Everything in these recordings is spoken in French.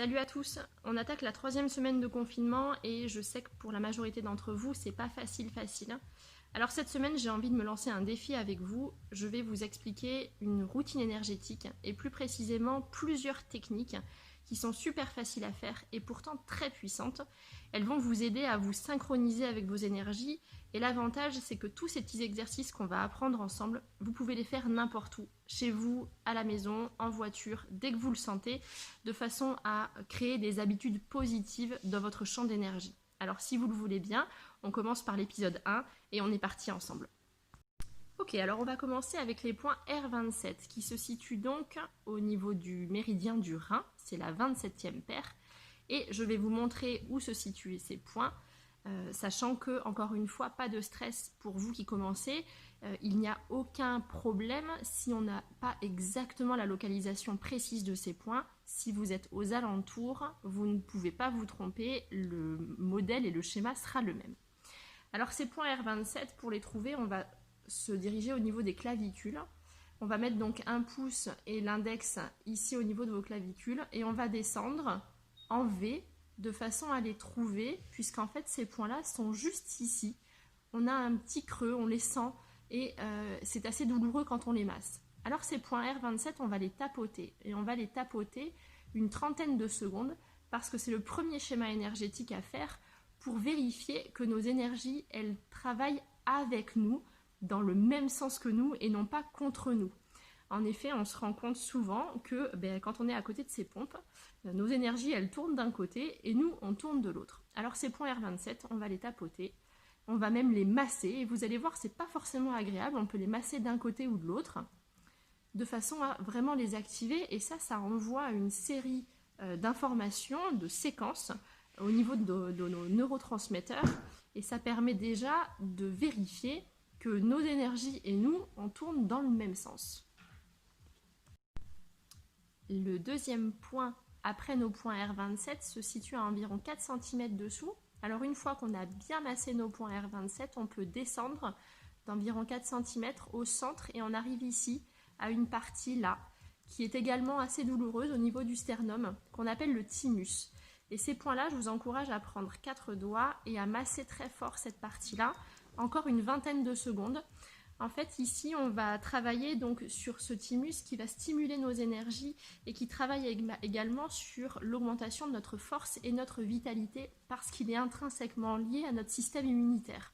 Salut à tous, on attaque la 3e semaine de confinement et je sais que pour la majorité d'entre vous, c'est pas facile. Alors cette semaine, j'ai envie de me lancer un défi avec vous. Je vais vous expliquer une routine énergétique et plus précisément plusieurs techniques qui sont super faciles à faire et pourtant très puissantes. Elles vont vous aider à vous synchroniser avec vos énergies et l'avantage, c'est que tous ces petits exercices qu'on va apprendre ensemble, vous pouvez les faire n'importe où, chez vous, à la maison, en voiture, dès que vous le sentez, de façon à créer des habitudes positives dans votre champ d'énergie. Alors si vous le voulez bien, on commence par l'épisode 1 et on est parti ensemble. Ok, alors on va commencer avec les points R27 qui se situent donc au niveau du méridien du Rhin, c'est la 27e paire, et je vais vous montrer où se situent ces points, sachant que, encore une fois, pas de stress pour vous qui commencez, il n'y a aucun problème si on n'a pas exactement la localisation précise de ces points. Si vous êtes aux alentours, vous ne pouvez pas vous tromper, le modèle et le schéma sera le même. Alors ces points R27, pour les trouver, on va se diriger au niveau des clavicules. On va mettre donc un pouce et l'index ici au niveau de vos clavicules et on va descendre en V de façon à les trouver, puisqu'en fait ces points-là sont juste ici. On a un petit creux, on les sent et c'est assez douloureux quand on les masse. Alors ces points R27, on va les tapoter et on va les tapoter une trentaine de secondes parce que c'est le premier schéma énergétique à faire pour vérifier que nos énergies, elles travaillent avec nous, dans le même sens que nous et non pas contre nous. En effet, on se rend compte souvent que quand on est à côté de ces pompes, nos énergies, elles tournent d'un côté et nous, on tourne de l'autre. Alors ces points R27, on va les tapoter, on va même les masser et vous allez voir, c'est pas forcément agréable, on peut les masser d'un côté ou de l'autre de façon à vraiment les activer et ça envoie à une série d'informations, de séquences au niveau de nos neurotransmetteurs et ça permet déjà de vérifier que nos énergies et nous, on tourne dans le même sens. Le deuxième point après nos points R27 se situe à environ 4 cm dessous. Alors une fois qu'on a bien massé nos points R27, on peut descendre d'environ 4 cm au centre et on arrive ici à une partie là, qui est également assez douloureuse au niveau du sternum, qu'on appelle le thymus. Et ces points-là, je vous encourage à prendre 4 doigts et à masser très fort cette partie-là, encore une vingtaine de secondes. En fait, ici, on va travailler donc sur ce thymus qui va stimuler nos énergies et qui travaille également sur l'augmentation de notre force et notre vitalité parce qu'il est intrinsèquement lié à notre système immunitaire.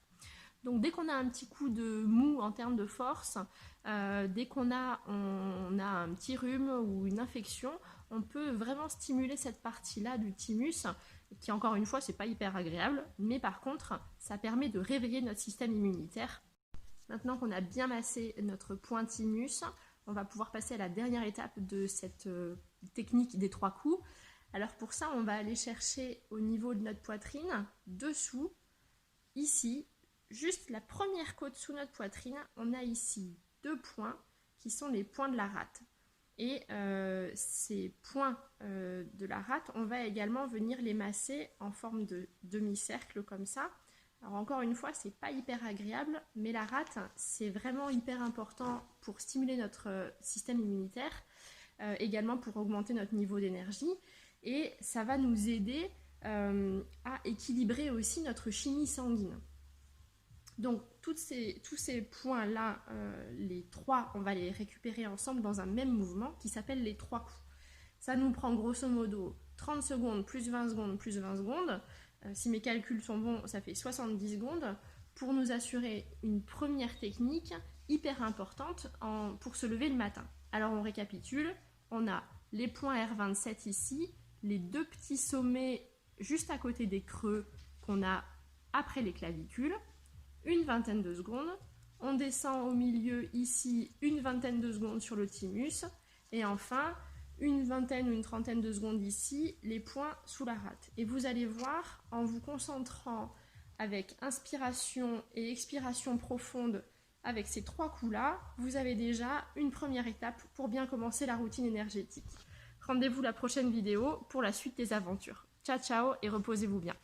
Donc dès qu'on a un petit coup de mou en termes de force, dès qu'on a un petit rhume ou une infection, on peut vraiment stimuler cette partie-là du thymus, qui encore une fois, c'est pas hyper agréable, mais par contre, ça permet de réveiller notre système immunitaire. Maintenant qu'on a bien massé notre point thymus, on va pouvoir passer à la dernière étape de cette technique des 3 coups. Alors pour ça, on va aller chercher au niveau de notre poitrine, dessous, ici, juste la première côte sous notre poitrine, on a ici 2 points qui sont les points de la rate. Et ces points de la rate, on va également venir les masser en forme de demi-cercle comme ça. Alors encore une fois, c'est pas hyper agréable, mais la rate, c'est vraiment hyper important pour stimuler notre système immunitaire, également pour augmenter notre niveau d'énergie, et ça va nous aider à équilibrer aussi notre chimie sanguine. Donc tous ces points-là, les 3, on va les récupérer ensemble dans un même mouvement qui s'appelle les 3 coups. Ça nous prend grosso modo 30 secondes plus 20 secondes plus 20 secondes. Si mes calculs sont bons, ça fait 70 secondes pour nous assurer une première technique hyper importante pour se lever le matin. Alors on récapitule, on a les points R27 ici, les 2 petits sommets juste à côté des creux qu'on a après les clavicules, une vingtaine de secondes, on descend au milieu ici une vingtaine de secondes sur le thymus et enfin une vingtaine ou une trentaine de secondes ici, les points sous la rate. Et vous allez voir, en vous concentrant avec inspiration et expiration profonde avec ces 3 coups-là, vous avez déjà une première étape pour bien commencer la routine énergétique. Rendez-vous la prochaine vidéo pour la suite des aventures. Ciao ciao et reposez-vous bien.